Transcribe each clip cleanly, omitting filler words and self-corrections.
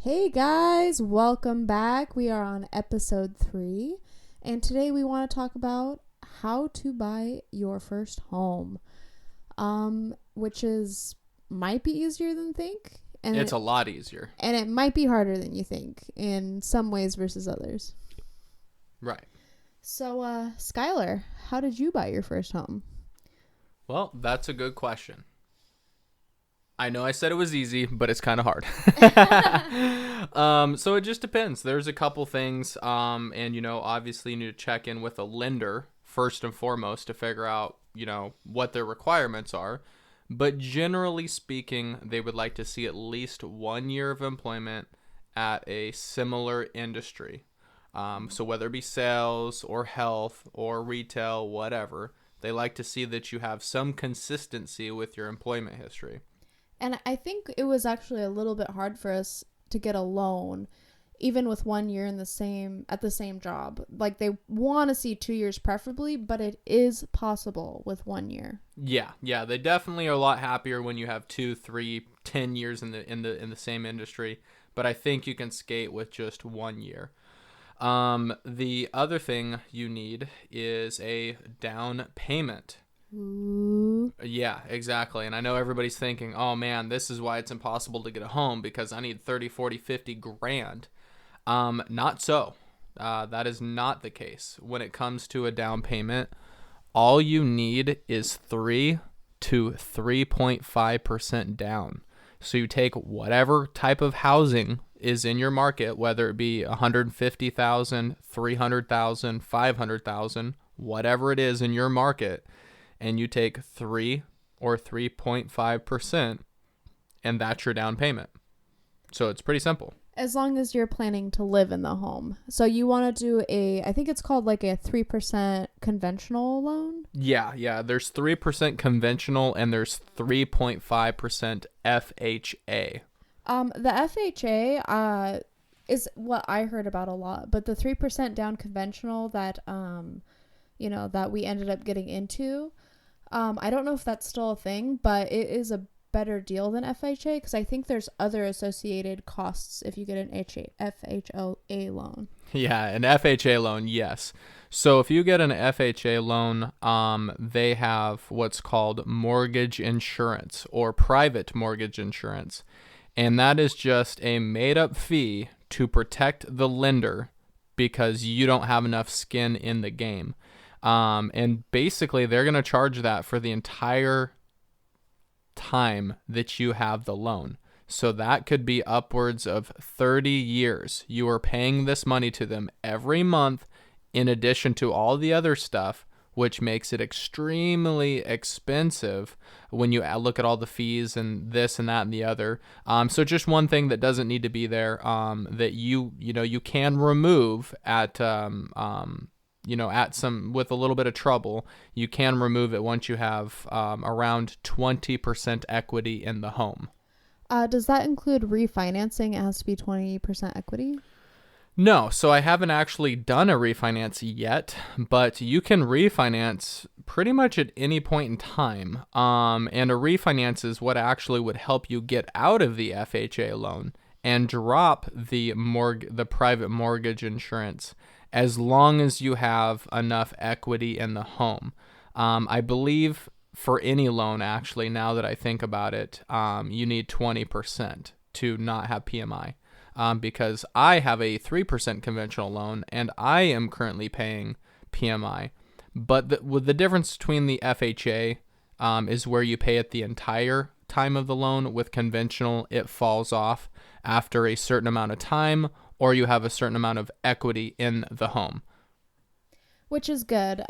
Hey guys, welcome back. We are on episode 3, and today we want to talk about how to buy your first home, which might be easier than think, and It's a lot easier. and it might be harder than you think in some ways versus others. Right. So, Skylar, how did you buy your first home? Well, that's a good question. I know I said it was easy, but it's kind of hard. So it just depends. There's a couple things, and obviously you need to check in with a lender first and foremost to figure out, what their requirements are. But generally speaking, they would like to see at least 1 year of employment at a similar industry. So whether it be sales or health or retail, whatever, they like to see that you have some consistency with your employment history. And I think it was actually a little bit hard for us to get a loan, even with 1 year at the same job. Like, they want to see 2 years preferably, but it is possible with 1 year. Yeah, they definitely are a lot happier when you have 2, 3, 10 years in the same industry. But I think you can skate with just 1 year. The other thing you need is a down payment. Ooh. Yeah, exactly. And I know everybody's thinking, oh man, this is why it's impossible to get a home because I need 30, 40, 50 grand. Not so. That is not the case. When it comes to a down payment, all you need is 3 to 3.5% down. So you take whatever type of housing is in your market, whether it be 150,000, 300,000, 500,000, whatever it is in your market, and you take 3 or 3.5%, and that's your down payment. So it's pretty simple. As long as you're planning to live in the home. So you want to do I think it's called like a 3% conventional loan? Yeah. There's 3% conventional and there's 3.5% FHA. The FHA is what I heard about a lot, but the 3% down conventional that that we ended up getting into, I don't know if that's still a thing, but it is a better deal than FHA because I think there's other associated costs if you get an FHA loan. Yeah, an FHA loan, yes. So if you get an FHA loan, they have what's called mortgage insurance or private mortgage insurance. And that is just a made-up fee to protect the lender because you don't have enough skin in the game. And basically, they're going to charge that for the entire time that you have the loan. So that could be upwards of 30 years. You are paying this money to them every month in addition to all the other stuff, which makes it extremely expensive when you look at all the fees and this and that and the other. So just one thing that doesn't need to be there that you can remove at with a little bit of trouble, you can remove it once you have around 20% equity in the home. Does that include refinancing? It has to be 20% equity? No, so I haven't actually done a refinance yet, but you can refinance pretty much at any point in time. And a refinance is what actually would help you get out of the FHA loan and drop the private mortgage insurance as long as you have enough equity in the home. I believe for any loan, actually, now that I think about it, you need 20% to not have PMI. Because I have a 3% conventional loan and I am currently paying PMI. But the difference between the FHA is where you pay it the entire time of the loan. With conventional, it falls off after a certain amount of time, or you have a certain amount of equity in the home. Which is good.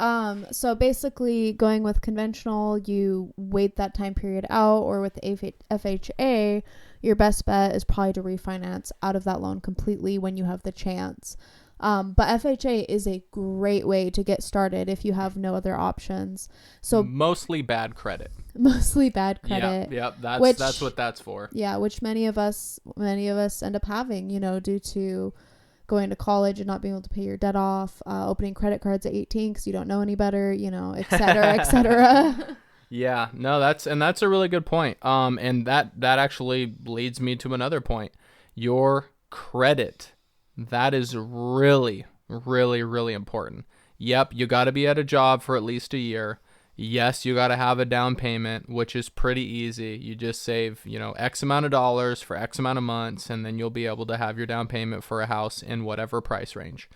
So basically, going with conventional, you wait that time period out, or with the FHA, your best bet is probably to refinance out of that loan completely when you have the chance. But FHA is a great way to get started if you have no other options. So mostly bad credit. Mostly bad credit. Yep. That's what that's for. Yeah, which many of us end up having, due to going to college and not being able to pay your debt off, opening credit cards at 18 because you don't know any better, et cetera, et cetera. Yeah, no, that's a really good point. And that actually leads me to another point. Your credit. That is really, really, really important. Yep, you got to be at a job for at least a year. Yes, you got to have a down payment, which is pretty easy. You just save, X amount of dollars for X amount of months, and then you'll be able to have your down payment for a house in whatever price range.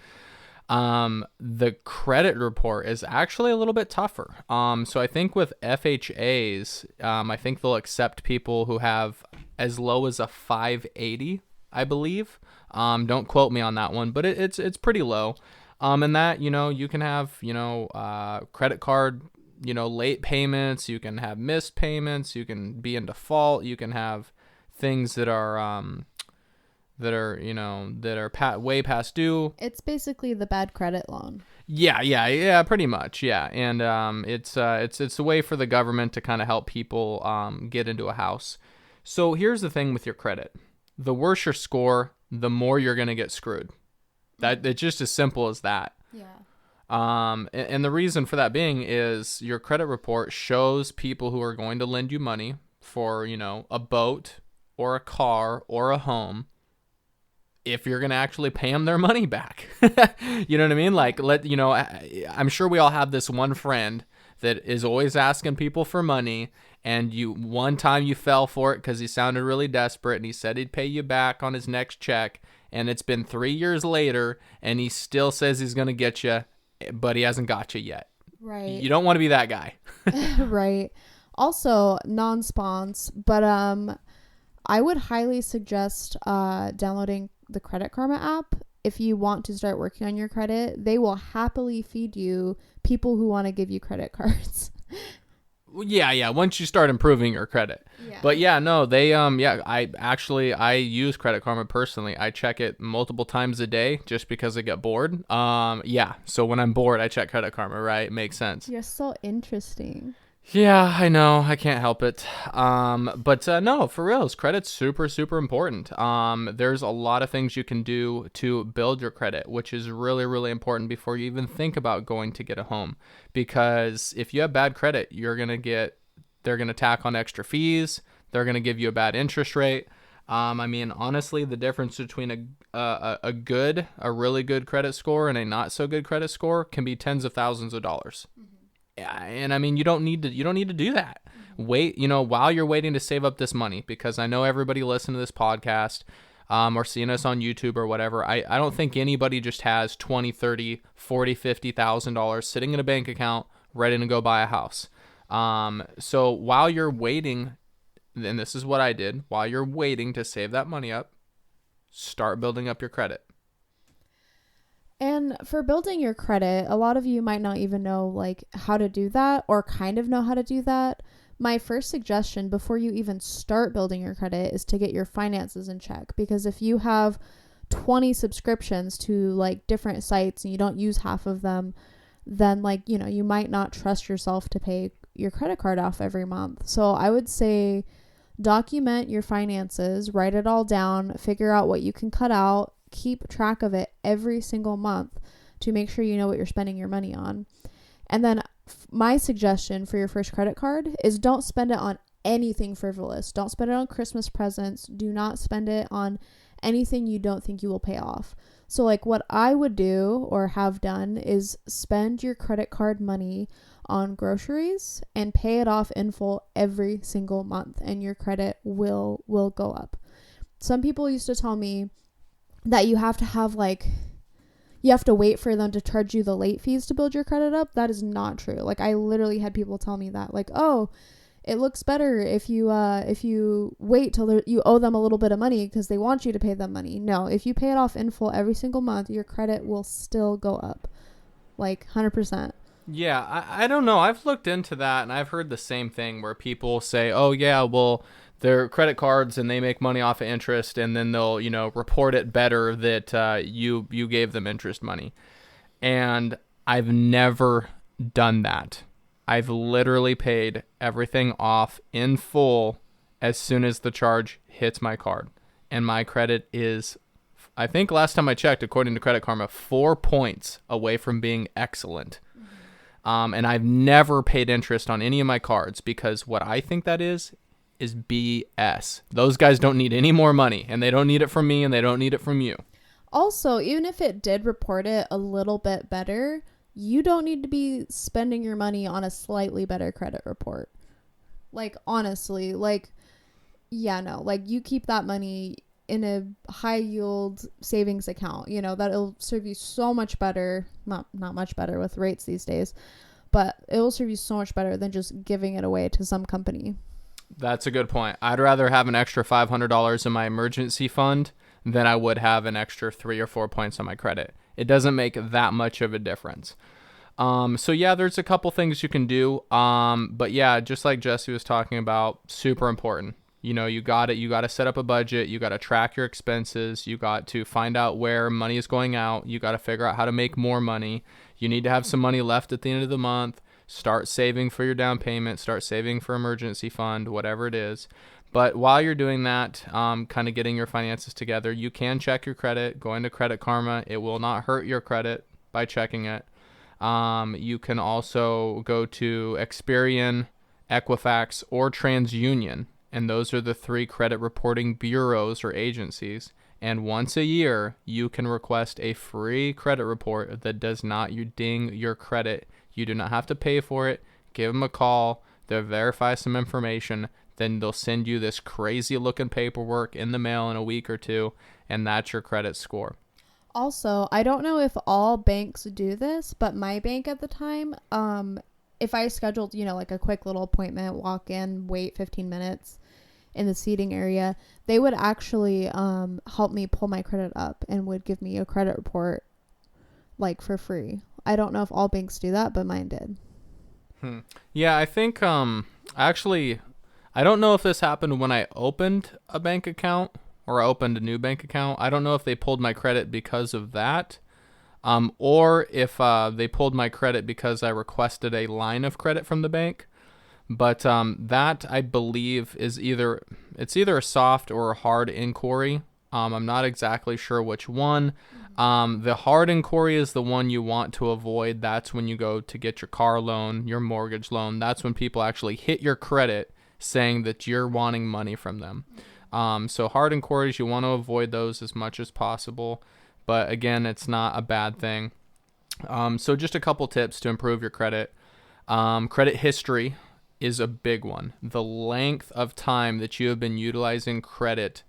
The credit report is actually a little bit tougher. So I think with FHAs, I think they'll accept people who have as low as a 580, I believe. Don't quote me on that one, but it's pretty low. And that, you can have, credit card, late payments, you can have missed payments, you can be in default, you can have things that are way past due. It's basically the bad credit loan. Yeah, pretty much. Yeah. And it's a way for the government to kind of help people get into a house. So here's the thing with your credit. The worse your score, the more you're going to get screwed. It's just as simple as that. Yeah. And the reason for that being is your credit report shows people who are going to lend you money for, a boat or a car or a home, if you're going to actually pay them their money back. You know what I mean? Like, I'm sure we all have this one friend that is always asking people for money, and one time you fell for it because he sounded really desperate and he said he'd pay you back on his next check, and it's been 3 years later and he still says he's going to get you, but he hasn't got you yet. Right. You don't want to be that guy. Right. Also, non-spons, but I would highly suggest downloading the Credit Karma app. If you want to start working on your credit, they will happily feed you people who want to give you credit cards. Yeah. Once you start improving your credit. Yeah. But yeah, no, they, I use Credit Karma personally. I check it multiple times a day just because I get bored. So when I'm bored, I check Credit Karma, right? Makes sense. You're so interesting. Yeah, I know. I can't help it. But no, for real, credit's super, super important. There's a lot of things you can do to build your credit, which is really, really important before you even think about going to get a home. Because if you have bad credit, they're going to tack on extra fees. They're going to give you a bad interest rate. Honestly, the difference between a really good credit score and a not so good credit score can be tens of thousands of dollars. Mm-hmm. And you don't need to do that. Wait, while you're waiting to save up this money, because I know everybody listening to this podcast, or seeing us on YouTube or whatever, I don't think anybody just has $20, $30, $40, $50,000 sitting in a bank account ready to go buy a house. So while you're waiting, and this is what I did, while you're waiting to save that money up, start building up your credit. And for building your credit, a lot of you might not even know how to do that, or kind of know how to do that. My first suggestion before you even start building your credit is to get your finances in check, because if you have 20 subscriptions to different sites and you don't use half of them, then you might not trust yourself to pay your credit card off every month. So I would say document your finances, write it all down, figure out what you can cut out, keep track of it every single month to make sure you know what you're spending your money on. And then my suggestion for your first credit card is don't spend it on anything frivolous. Don't spend it on Christmas presents. Do not spend it on anything you don't think you will pay off. So what I would do or have done is spend your credit card money on groceries and pay it off in full every single month, and your credit will go up. Some people used to tell me that you have to have you have to wait for them to charge you the late fees to build your credit up. That is not true. I literally had people tell me that oh, it looks better if you wait till you owe them a little bit of money because they want you to pay them money. No, if you pay it off in full every single month, your credit will still go up 100%. Yeah, I don't know. I've looked into that and I've heard the same thing where people say, oh yeah, well, they're credit cards and they make money off of interest, and then they'll, report it better that you gave them interest money. And I've never done that. I've literally paid everything off in full as soon as the charge hits my card. And my credit is, I think last time I checked, according to Credit Karma, 4 points away from being excellent. And I've never paid interest on any of my cards, because what I think that is is BS. Those guys don't need any more money, and they don't need it from me, and they don't need it from you. Also, even if it did report it a little bit better, you don't need to be spending your money on a slightly better credit report. Like, honestly, like, yeah, no, like, you keep that money in a high yield savings account, you know, that'll serve you so much better. Not much better with rates these days, but it will serve you so much better than just giving it away to some company. That's a good point. I'd rather have an extra $500 in my emergency fund than I would have an extra 3 or 4 points on my credit. It doesn't make that much of a difference. So yeah, there's a couple things you can do. But yeah, just like Jesse was talking about, super important. You know, you got to set up a budget. You got to track your expenses. You got to find out where money is going out. You got to figure out how to make more money. You need to have some money left at the end of the month. Start saving for your down payment. Start saving for emergency fund, whatever it is. But while you're doing that, kind of getting your finances together, you can check your credit. Go into Credit Karma. It will not hurt your credit by checking it. You can also go to Experian, Equifax, or TransUnion. And those are the 3 credit reporting bureaus or agencies. And once a year, you can request a free credit report that does not ding your credit. You do not have to pay for it. Give them a call. They'll verify some information. Then they'll send you this crazy looking paperwork in the mail in a week or 2. And that's your credit score. Also, I don't know if all banks do this, but my bank at the time, if I scheduled, you know, like a quick little appointment, walk in, wait 15 minutes in the seating area, they would actually help me pull my credit up and would give me a credit report like for free. I don't know if all banks do that, but mine did. Yeah, I think actually, I don't know if this happened when I opened a bank account or I opened a new bank account. I don't know if they pulled my credit because of that. Or if they pulled my credit because I requested a line of credit from the bank. But that, I believe, is either a soft or a hard inquiry. I'm not exactly sure which one. The hard inquiry is the one you want to avoid. That's when you go to get your car loan, your mortgage loan. That's when people actually hit your credit saying that you're wanting money from them. So hard inquiries, you want to avoid those as much as possible. But again, it's not a bad thing. So just a couple tips to improve your credit. Credit history is a big one. The length of time that you have been utilizing credit,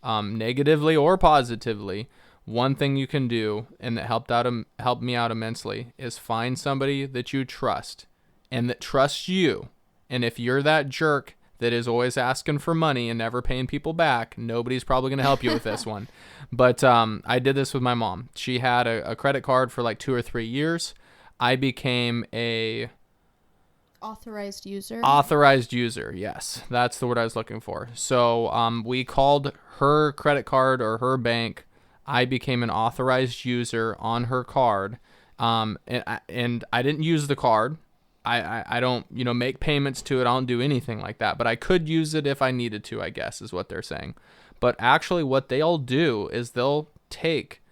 negatively or positively. One thing you can do, and that helped me out immensely, is find somebody that you trust and that trusts you. And if you're that jerk that is always asking for money and never paying people back, nobody's probably going to help you with this one. But I did this with my mom. She had a credit card for like 2 or 3 years. I became a authorized user. Authorized user, yes. That's the word I was looking for. So we called her credit card or her bank. I became an authorized user on her card. And I didn't use the card. I don't, make payments to it. I don't do anything like that. But I could use it if I needed to, I guess, is what they're saying. But actually what they'll do is they'll take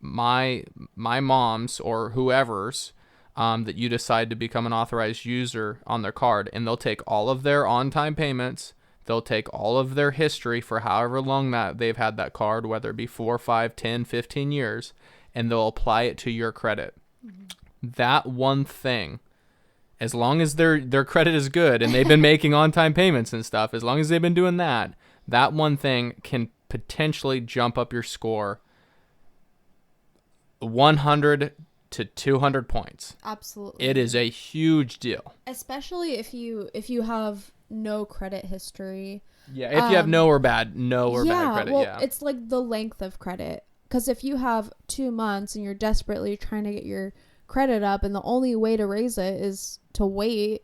my mom's or whoever's that you decide to become an authorized user on their card, and they'll take all of their on-time payments. They'll take all of their history for however long that they've had that card, whether it be 4, 5, 10, 15 years, and they'll apply it to your credit. Mm-hmm. That one thing, as long as their credit is good and they've been making on-time payments and stuff, as long as they've been doing that one thing can potentially jump up your score 100 to 200 points. Absolutely. It is a huge deal. Especially if you have no credit history. Yeah, if you have no or bad credit, well, it's like the length of credit. Because if you have 2 months and you're desperately trying to get your credit up and the only way to raise it is to wait,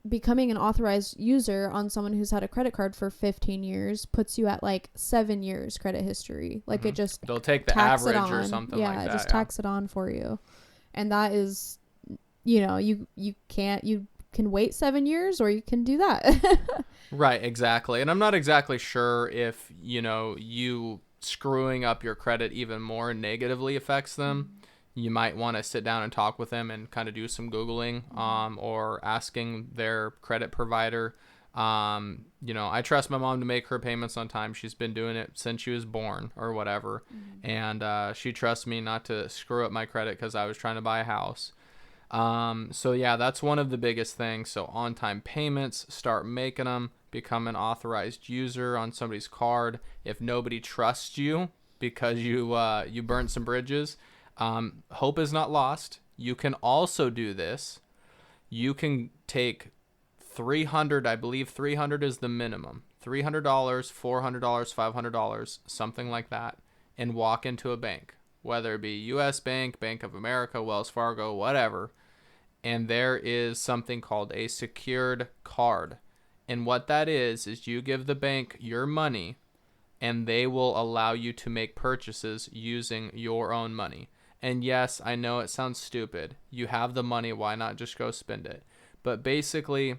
becoming an authorized user on someone who's had a credit card for 15 years puts you at like 7 years credit history. Like mm-hmm. It just they'll take the average or something like that. Yeah, it just tacks it on for you. And that is, you can wait 7 years or you can do that. Right, exactly. And I'm not exactly sure if, you screwing up your credit even more negatively affects them. Mm-hmm. You might want to sit down and talk with them and kind of do some Googling or asking their credit provider I trust my mom to make her payments on time. She's been doing it since she was born or whatever. And she trusts me not to screw up my credit because I was trying to buy a house. So yeah, that's one of the biggest things. So on-time payments, start making them, become an authorized user on somebody's card. If nobody trusts you because you burnt some bridges, hope is not lost. You can also do this. You can take 300, I believe 300 is the minimum. $300, $400, $500, something like that, and walk into a bank, whether it be US Bank, Bank of America, Wells Fargo, whatever. And there is something called a secured card. And what that is you give the bank your money and they will allow you to make purchases using your own money. And yes, I know it sounds stupid. You have the money, why not just go spend it? But basically,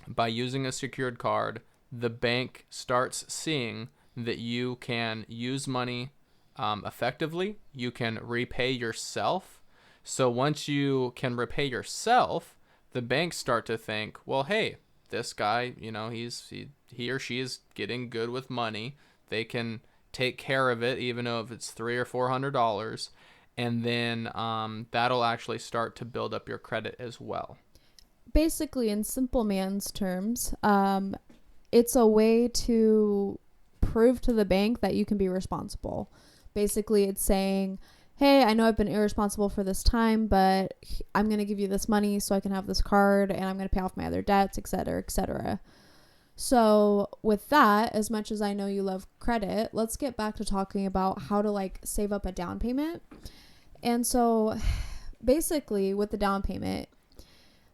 by using a secured card, the bank starts seeing that you can use money effectively. You can repay yourself. So once you can repay yourself, the banks start to think, well, hey, this guy, he or she is getting good with money. They can take care of it, even though if it's $300 or $400, and then that'll actually start to build up your credit as well. Basically, in simple man's terms, it's a way to prove to the bank that you can be responsible. Basically, it's saying, hey, I know I've been irresponsible for this time, but I'm going to give you this money so I can have this card and I'm going to pay off my other debts, etc., etc. So with that, as much as I know you love credit, let's get back to talking about how to save up a down payment. And so basically with the down payment,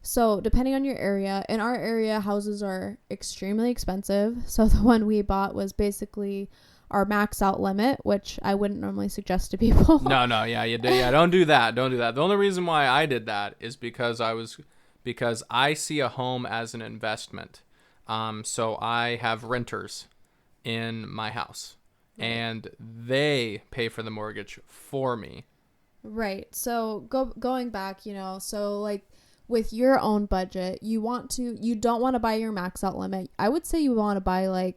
so depending on your area, in our area, houses are extremely expensive. So the one we bought was basically our max out limit, which I wouldn't normally suggest to people. No, don't do that. Don't do that. The only reason why I did that is because I see a home as an investment. So I have renters in my house, and they pay for the mortgage for me. Right. So going back, with your own budget, you don't want to buy your max out limit. I would say you want to buy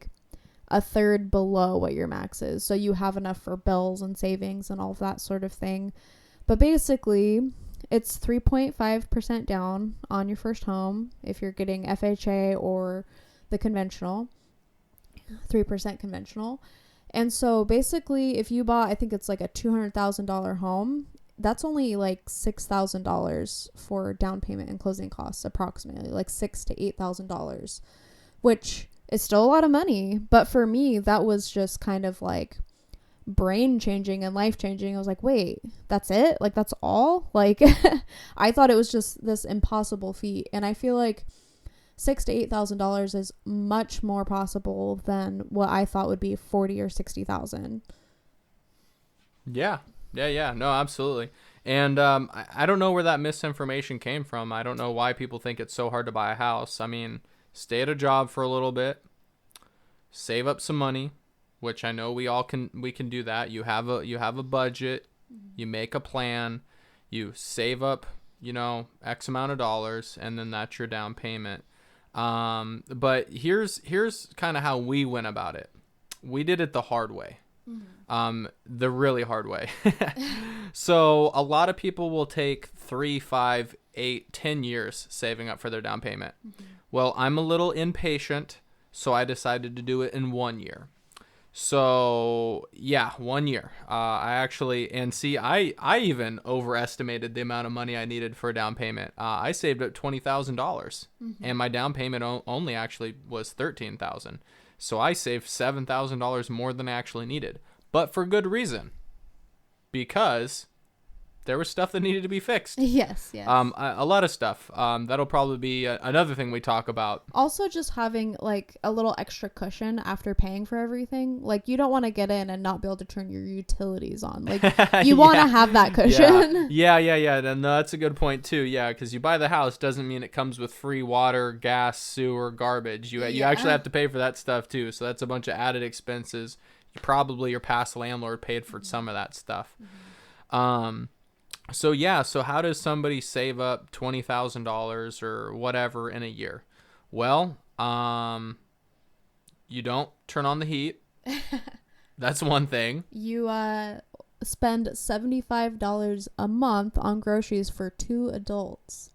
a third below what your max is, so you have enough for bills and savings and all of that sort of thing. But basically, it's 3.5% down on your first home if you're getting FHA or the conventional, 3% conventional. And so basically, if you bought, I think it's a $200,000 home, that's only $6,000 for down payment and closing costs, approximately $6,000 to $8,000, which is still a lot of money. But for me, that was just kind of brain changing and life changing. I was like, wait, that's it? That's all? I thought it was just this impossible feat. And I feel $6,000 to $8,000 is much more possible than what I thought would be 40 or 60,000. Yeah. No, absolutely. And I don't know where that misinformation came from. I don't know why people think it's so hard to buy a house. I mean, stay at a job for a little bit, save up some money, which I know we can do that. You have a budget, you make a plan, you save up, X amount of dollars, and then that's your down payment. But here's kind of how we went about it. We did it the hard way. The really hard way. So a lot of people will take 3, 5, 8, 10 years saving up for their down payment. Well, I'm a little impatient, so I decided to do it in 1 year. So yeah, 1 year. I even overestimated the amount of money I needed for a down payment. I saved up $20,000, and my down payment only actually was $13,000. So I saved $7,000 more than I actually needed, but for good reason, because there was stuff that needed to be fixed. Yes. A lot of stuff. That'll probably be another thing we talk about. Also, just having a little extra cushion after paying for everything. You don't want to get in and not be able to turn your utilities on. You want to have that cushion. Yeah. And that's a good point too. Yeah, because you buy the house doesn't mean it comes with free water, gas, sewer, garbage. You actually have to pay for that stuff too. So that's a bunch of added expenses. Your past landlord paid for some of that stuff. So how does somebody save up $20,000 or whatever in a year? Well, You don't turn on the heat. That's one thing. You spend $75 a month on groceries for 2 adults.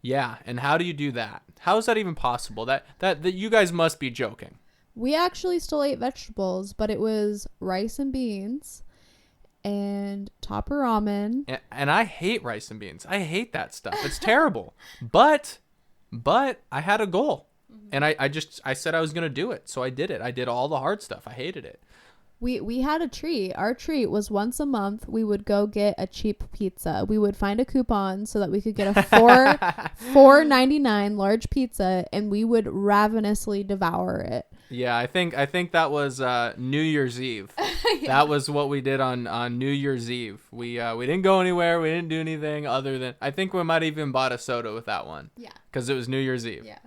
Yeah, and how do you do that? How is that even possible? That you guys must be joking. We actually still ate vegetables, but it was rice and beans and topper ramen. And I hate rice and beans. I hate that stuff. It's terrible. But I had a goal. And I said I was going to do it. So I did it. I did all the hard stuff. I hated it. We had a treat. Our treat was once a month we would go get a cheap pizza. We would find a coupon so that we could get a $4.99 large pizza, and we would ravenously devour it. Yeah, I think that was New Year's Eve. Yeah. That was what we did on New Year's Eve. We didn't go anywhere. We didn't do anything other than, I think we might even bought a soda with that one. Yeah. Because it was New Year's Eve. Yeah.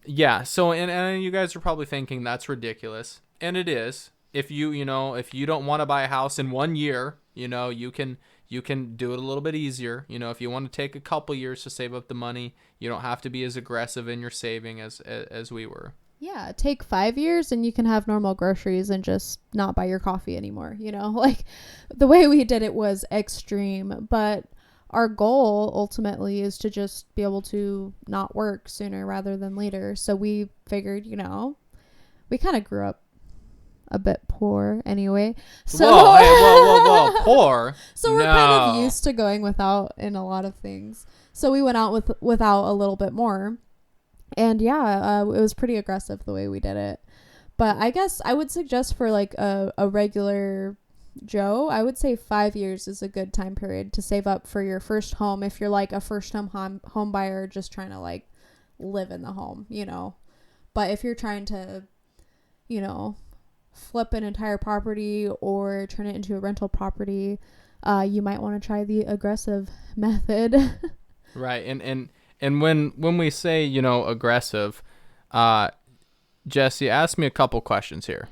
Yeah. So and you guys are probably thinking that's ridiculous, and it is. If you don't want to buy a house in 1 year, you can do it a little bit easier. If you want to take a couple years to save up the money, you don't have to be as aggressive in your saving as we were. Yeah, take 5 years and you can have normal groceries and just not buy your coffee anymore. Like the way we did it was extreme, but our goal ultimately is to just be able to not work sooner rather than later. So we figured, we kind of grew up a bit poor anyway. So whoa, poor. So we're kind of used to going without in a lot of things. So we went out without a little bit more. And yeah, it was pretty aggressive the way we did it. But I guess I would suggest for like a regular Joe, I would say 5 years is a good time period to save up for your first home. If you're like a first home buyer just trying to like live in the home, But if you're trying to, flip an entire property or turn it into a rental property, you might want to try the aggressive method. Right. And when we say, aggressive, Jesse, ask me a couple questions here.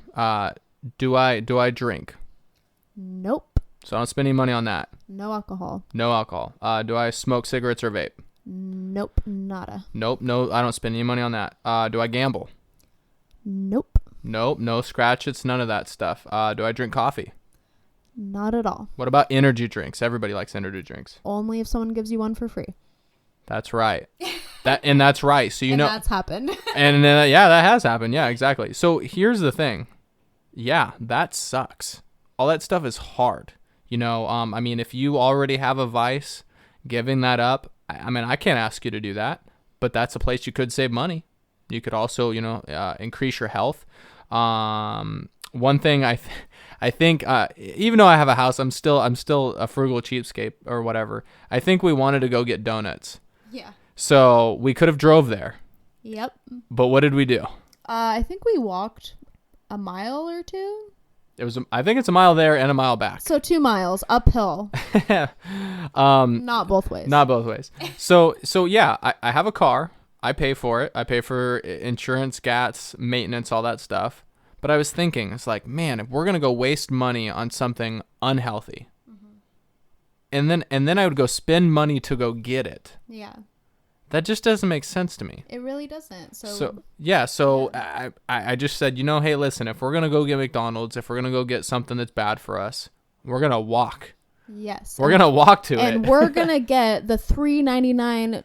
Do I drink? Nope. So I don't spend any money on that. No alcohol. No alcohol. Do I smoke cigarettes or vape? Nope. Nada. Nope. No, I don't spend any money on that. Do I gamble? Nope. Nope. No scratches. None of that stuff. Do I drink coffee? Not at all. What about energy drinks? Everybody likes energy drinks. Only if someone gives you one for free. That's right. That's right. So and that's happened. And yeah, that has happened. Yeah, exactly. So here's the thing. Yeah, that sucks. All that stuff is hard. I mean, if you already have a vice, giving that up, I can't ask you to do that, but that's a place you could save money. You could also, increase your health. One thing I think, even though I have a house, I'm still a frugal cheapskate or whatever. I think we wanted to go get donuts. Yeah. So we could have drove there. Yep. But what did we do? I think we walked a mile or two. I think it's a mile there and a mile back. So 2 miles uphill. Not both ways. Not both ways. So yeah, I have a car. I pay for it. I pay for insurance, gas, maintenance, all that stuff. But I was thinking, it's like, man, if we're going to go waste money on something unhealthy, and then I would go spend money to go get it. Yeah. That just doesn't make sense to me. It really doesn't. So I just said, hey, listen, if we're going to go get McDonald's, if we're going to go get something that's bad for us, we're going to walk. Yes. We're going to walk to it. And we're going to get the $3.99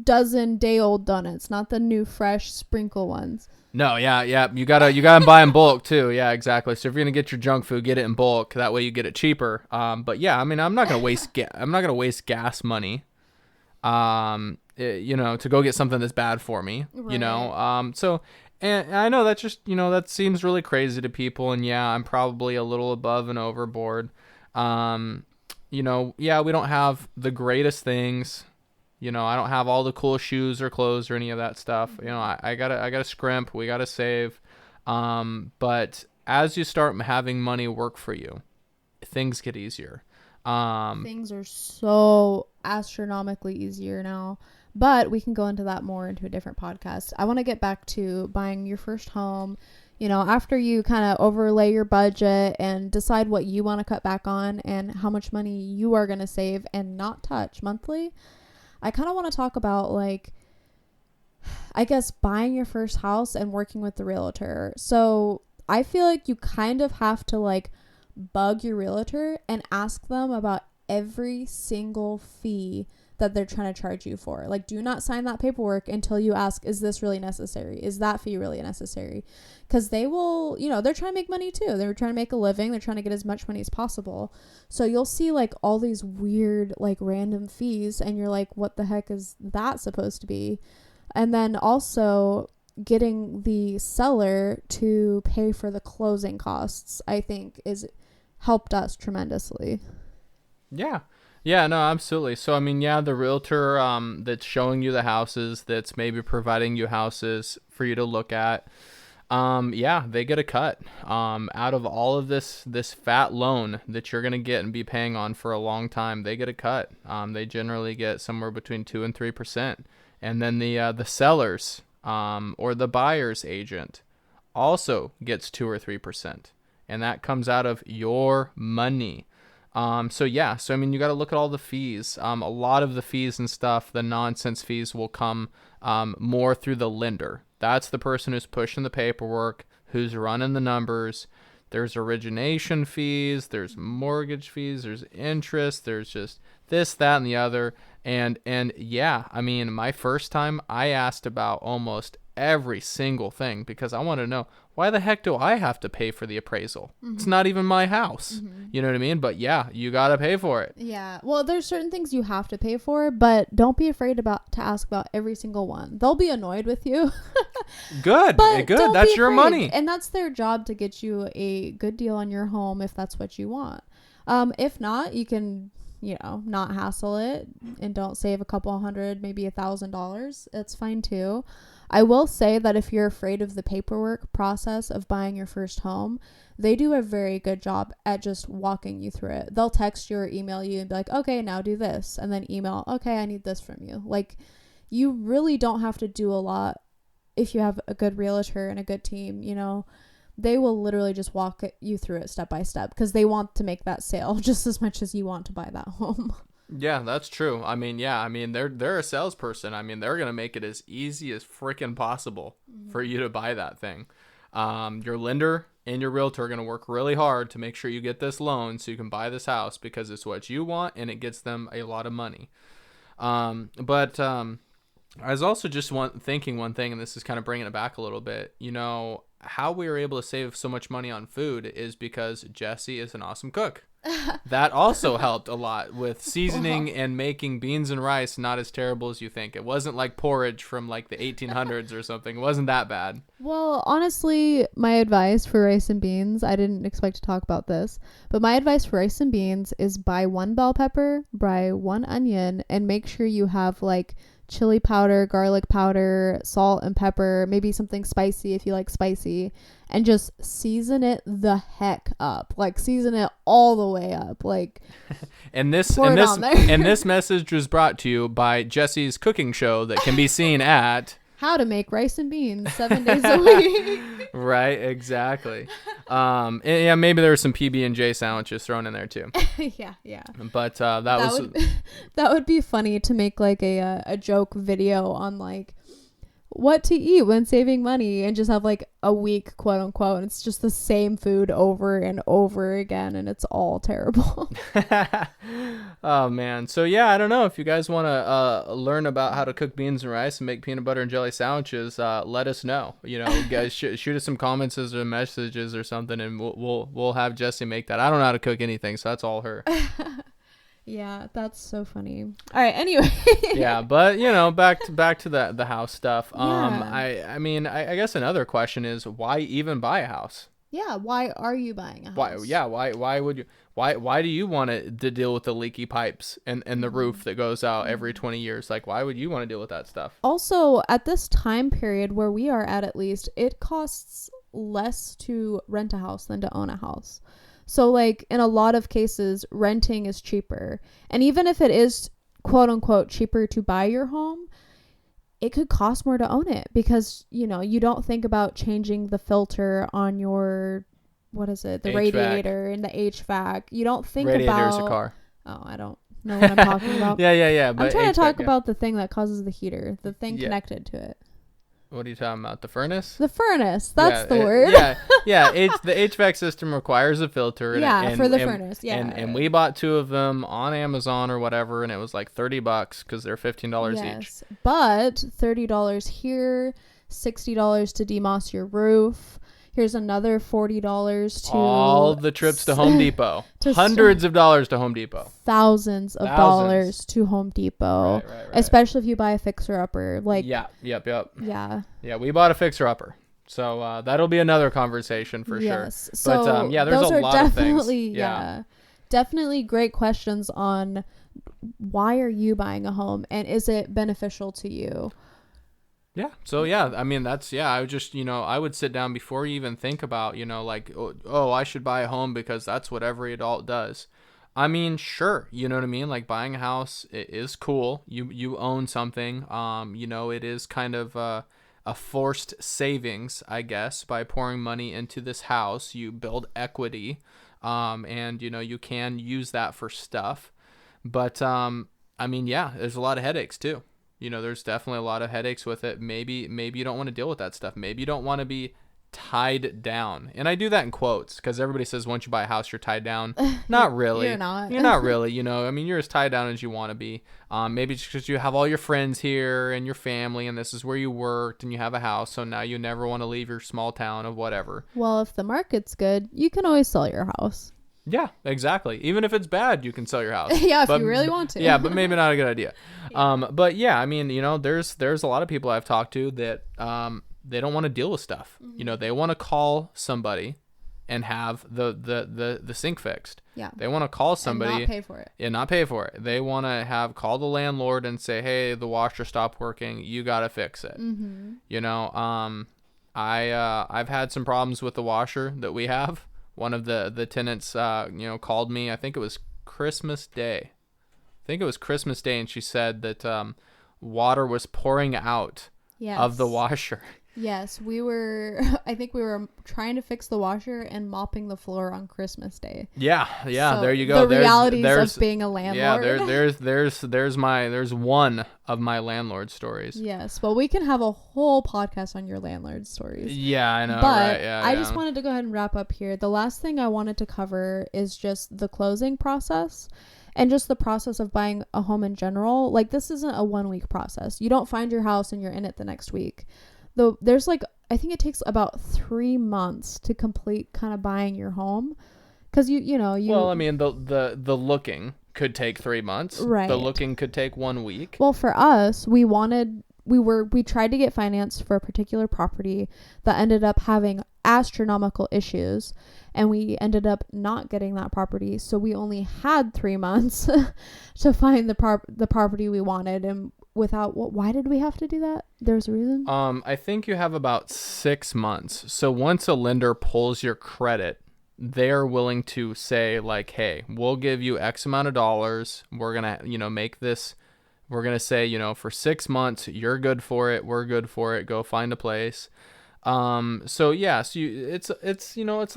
dozen day-old donuts, not the new fresh sprinkle ones. No, yeah. You gotta buy in bulk too. Yeah, exactly. So if you're gonna get your junk food, get it in bulk. That way you get it cheaper. But yeah, I'm not gonna waste gas money. To go get something that's bad for me. Right. So, and I know that's just that seems really crazy to people, and yeah, I'm probably a little above and overboard. Yeah, we don't have the greatest things. I don't have all the cool shoes or clothes or any of that stuff. I gotta scrimp. We gotta save. But as you start having money work for you, things get easier. Things are so astronomically easier now. But we can go into that more into a different podcast. I want to get back to buying your first home. After you kind of overlay your budget and decide what you want to cut back on and how much money you are going to save and not touch monthly. I kind of want to talk about like I guess buying your first house and working with the realtor. So I feel like you kind of have to like bug your realtor and ask them about every single fee that they're trying to charge you for. Like, do not sign that paperwork until you ask, is this really necessary? Is that fee really necessary? Because they will, they're trying to make money too. They're trying to make a living. They're trying to get as much money as possible. So you'll see like all these weird, like random fees, and you're like, what the heck is that supposed to be? And then also getting the seller to pay for the closing costs, I think, is helped us tremendously. Yeah. Yeah, no, absolutely. So, I mean, yeah, the realtor that's showing you the houses, that's maybe providing you houses for you to look at, yeah, they get a cut out of all of this fat loan that you're going to get and be paying on for a long time. They get a cut. They generally get somewhere between 2 and 3%. And then the sellers or the buyer's agent also gets 2 or 3%. And that comes out of your money. So I mean, you got to look at all the fees. A lot of the fees and stuff, the nonsense fees will come more through the lender. That's the person who's pushing the paperwork, who's running the numbers. There's origination fees, there's mortgage fees, there's interest, there's just this, that, and the other. And yeah, I mean, my first time I asked about almost every single thing because I want to know, why the heck do I have to pay for the appraisal? Mm-hmm. It's not even my house. Mm-hmm. You know what I mean? But yeah, you got to pay for it. Yeah. Well, there's certain things you have to pay for, but don't be afraid to ask about every single one. They'll be annoyed with you. Good. Good. That's your money. And that's their job to get you a good deal on your home if that's what you want. If not, you can, not hassle it and don't save a couple $100, maybe $1,000. It's fine too. I will say that if you're afraid of the paperwork process of buying your first home, they do a very good job at just walking you through it. They'll text you or email you and be like, okay, now do this. And then email, okay, I need this from you. Like, you really don't have to do a lot if you have a good realtor and a good team, They will literally just walk you through it step by step because they want to make that sale just as much as you want to buy that home. Yeah, that's true. I mean, they're a salesperson. I mean, they're going to make it as easy as freaking possible for you to buy that thing. Your lender and your realtor are going to work really hard to make sure you get this loan so you can buy this house because it's what you want and it gets them a lot of money. But I was also just thinking one thing, and this is kind of bringing it back a little bit. How we were able to save so much money on food is because Jesse is an awesome cook. That also helped a lot with seasoning and making beans and rice not as terrible as you think. It wasn't like porridge from like the 1800s or something. It wasn't that bad. Well, honestly, my advice for rice and beans, I didn't expect to talk about this, but my advice for rice and beans is buy 1 bell pepper, buy 1 onion, and make sure you have like chili powder, garlic powder, salt and pepper, maybe something spicy if you like spicy, and just season it the heck up. Like, season it all the way up. Like, and this message was brought to you by Jesse's cooking show that can be seen at How to Make Rice and Beans 7 days a week. Right, exactly. And yeah, maybe there were some PB&J sandwiches thrown in there too. Yeah. But that would be funny to make like a joke video on like what to eat when saving money and just have like a week, quote unquote, and it's just the same food over and over again and it's all terrible. Oh man. So yeah, I don't know if you guys want to learn about how to cook beans and rice and make peanut butter and jelly sandwiches, let us know. Guys shoot us some comments or messages or something, and we'll have Jesse make that. I don't know how to cook anything, so that's all her. Yeah, that's so funny. All right, anyway. Yeah, but back to the house stuff. Yeah. I mean, I guess another question is, why even buy a house? Yeah, why are you buying a house? Why would you? Why do you want to deal with the leaky pipes and the roof that goes out every 20 years? Like, why would you want to deal with that stuff? Also, at this time period where we are at least, it costs less to rent a house than to own a house. So like in a lot of cases, renting is cheaper. And even if it is quote unquote cheaper to buy your home, it could cost more to own it because, you don't think about changing the filter on your, what is it? The HVAC. Radiator and the HVAC. You don't think Radiator's about... a car. Oh, I don't know what I'm talking about. Yeah. But I'm trying HVAC, to talk about the thing that causes the heater, the thing connected to it. What are you talking about? The furnace? The furnace. That's the word. Yeah. The HVAC system requires a filter. For the furnace. Yeah. And we bought 2 of them on Amazon or whatever, and it was like $30 because they're $15 each. But $30 here, $60 to demoss your roof. Here's another $40 to all the trips to Home Depot. Hundreds of dollars to Home Depot. Thousands of dollars to Home Depot. Right. Especially if you buy a fixer-upper. Like, Yep. Yeah. Yeah, we bought a fixer-upper. So that'll be another conversation for sure. So but there's a lot of things. Definitely great questions on why are you buying a home and is it beneficial to you? Yeah. So I mean I would just I would sit down before you even think about like I should buy a home because that's what every adult does. I mean, sure, you know what I mean? Like buying a house is cool. You own something. It is kind of a forced savings, I guess, by pouring money into this house. You build equity, and you can use that for stuff. But I mean, there's a lot of headaches too. There's definitely a lot of headaches with it. Maybe you don't want to deal with that stuff. Maybe you don't want to be tied down. And I do that in quotes because everybody says once you buy a house, you're tied down. Not really. You're not. You're not really. I mean, you're as tied down as you want to be. Maybe just because you have all your friends here and your family and this is where you worked and you have a house. So now you never want to leave your small town of whatever. Well, if the market's good, you can always sell your house. Yeah, exactly. Even if it's bad, you can sell your house. If you really want to. Yeah, but maybe not a good idea. But I mean, there's a lot of people I've talked to that they don't want to deal with stuff. Mm-hmm. They want to call somebody and have the sink fixed. Yeah. They want to call somebody and not pay for it. And not pay for it. They want to call the landlord and say, "Hey, the washer stopped working. You got to fix it." Mm-hmm. I've had some problems with the washer that we have. One of the tenants, called me. I think it was Christmas Day. And she said that water was pouring out of the washer. Yes, I think we were trying to fix the washer and mopping the floor on Christmas Day. Yeah, so there you go. The realities of being a landlord. Yeah, there's one of my landlord stories. Yes, well, we can have a whole podcast on your landlord stories. Yeah, I know, but right? Yeah, I just wanted to go ahead and wrap up here. The last thing I wanted to cover is just the closing process. And just the process of buying a home in general. Like, this isn't a 1-week process. You don't find your house and you're in it the next week. Though there's I think it takes about 3 months to complete kind of buying your home. Because you well, I mean, the looking could take 3 months. Right. The looking could take 1 week. Well, for us, we tried to get finance for a particular property that ended up having astronomical issues, and we ended up not getting that property. So we only had 3 months to find the property we wanted. And why did we have to do that? There's a reason. I think you have about 6 months. So once a lender pulls your credit, they're willing to say like, "Hey, we'll give you X amount of dollars. We're going to, make this, we're going to say, for 6 months, you're good for it. We're good for it. Go find a place." It's a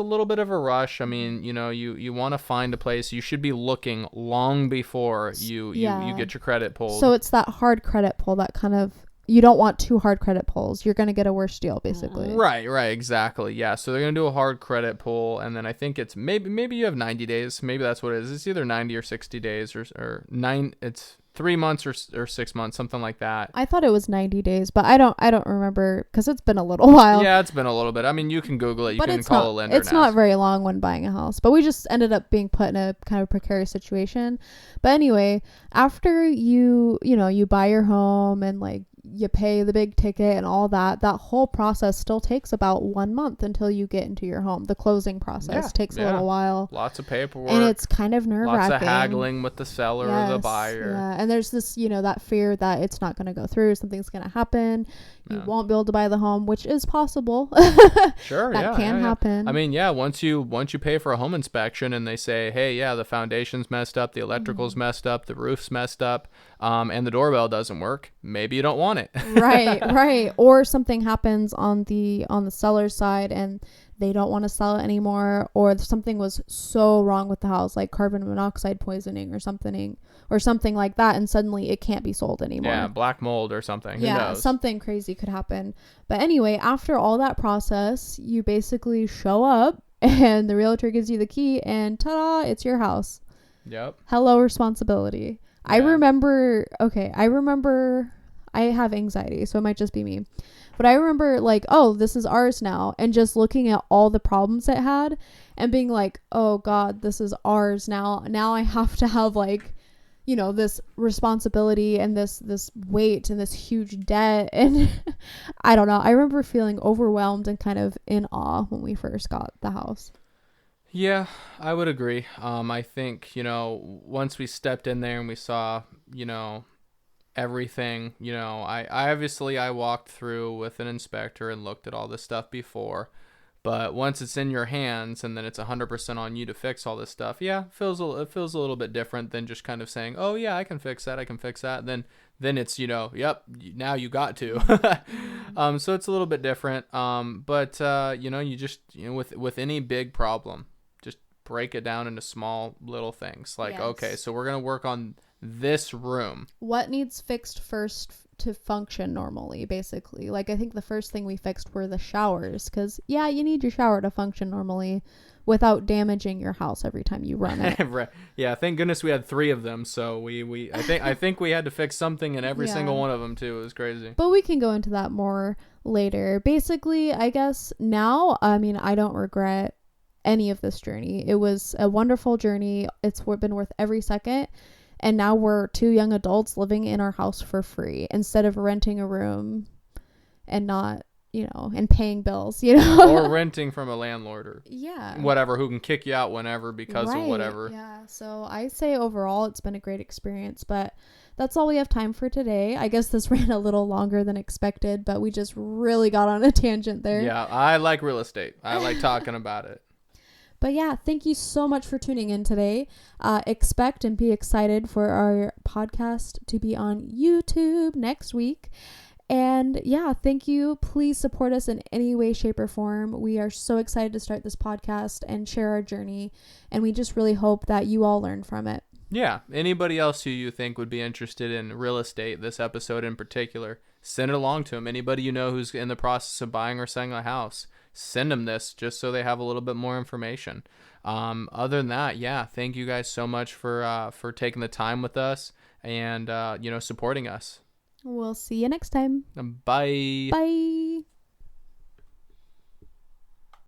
little bit of a rush. I mean, you want to find a place. You should be looking long before you get your credit pulled. So it's that hard credit pull that kind of, you don't want 2 hard credit pulls. You're going to get a worse deal, basically. Right, exactly. Yeah. So they're going to do a hard credit pull, and then I think it's maybe you have 90 days. Maybe that's what it is. It's either 90 or 60 days or 9. It's 3 months or 6 months, something like that. I thought it was 90 days, but I don't remember because it's been a little while. Yeah, it's been a little bit. I mean, you can Google it. You can call a lender. It's not very long when buying a house, but we just ended up being put in a kind of precarious situation. But anyway, after you buy your home and like you pay the big ticket and all that whole process still takes about 1 month until you get into your home. The closing process takes a little while. Lots of paperwork. And it's kind of nerve-wracking. Lots of haggling with the seller or the buyer. Yeah, and there's this, that fear that it's not going to go through, something's going to happen. You won't be able to buy the home, which is possible. Sure, that can happen. I mean, once you pay for a home inspection and they say, "Hey, the foundation's messed up, the electrical's messed up, the roof's messed up, and the doorbell doesn't work," maybe you don't want it. it. Right. Or something happens on the seller's side and they don't want to sell it anymore, or something was so wrong with the house, like carbon monoxide poisoning or something like that, and suddenly it can't be sold anymore. Yeah, black mold or something. Who Yeah, knows? something crazy could happen. But anyway, after all that process, you basically show up and the realtor gives you the key and ta-da, it's your house. Yep. Hello, responsibility. Yeah. I remember I have anxiety, so it might just be me. But I remember like, oh, this is ours now. And just looking at all the problems it had and being like, oh God, this is ours now. Now I have to have like, this responsibility and this weight and this huge debt. And I don't know. I remember feeling overwhelmed and kind of in awe when we first got the house. Yeah, I would agree. I think, once we stepped in there and we saw, everything, I obviously I walked through with an inspector and looked at all this stuff before, but once it's in your hands and then it's 100% on you to fix all this stuff, yeah, it feels a little bit different than just kind of saying, oh yeah, I can fix that. Then it's, yep, now you got to. So it's a little bit different. But you just, with any big problem, just break it down into small little things. Like, Yes. Okay, so we're going to work on this room. What needs fixed first to function normally, basically? Like, I think the first thing we fixed were the showers, because yeah, you need your shower to function normally without damaging your house every time you run it. Right. Yeah, thank goodness we had 3 of them, so I think we had to fix something in every Yeah. single one of them too. It was crazy. But we can go into that more later. Basically, I guess now, I don't regret any of this journey. It was a wonderful journey. It's been worth every second. And now we're 2 young adults living in our house for free instead of renting a room and not, and paying bills, Or renting from a landlord or Yeah. whatever, who can kick you out whenever because of whatever. Yeah. So I say overall, it's been a great experience, but that's all we have time for today. I guess this ran a little longer than expected, but we just really got on a tangent there. Yeah, I like real estate. I like talking about it. But yeah, thank you so much for tuning in today. Expect and be excited for our podcast to be on YouTube next week. And yeah, thank you. Please support us in any way, shape, or form. We are so excited to start this podcast and share our journey. And we just really hope that you all learn from it. Yeah, anybody else who you think would be interested in real estate, this episode in particular, send it along to them. Anybody you know who's in the process of buying or selling a house, send them this just so they have a little bit more information. Other than that, yeah, thank you guys so much for taking the time with us and supporting us. We'll see you next time. Bye. Bye.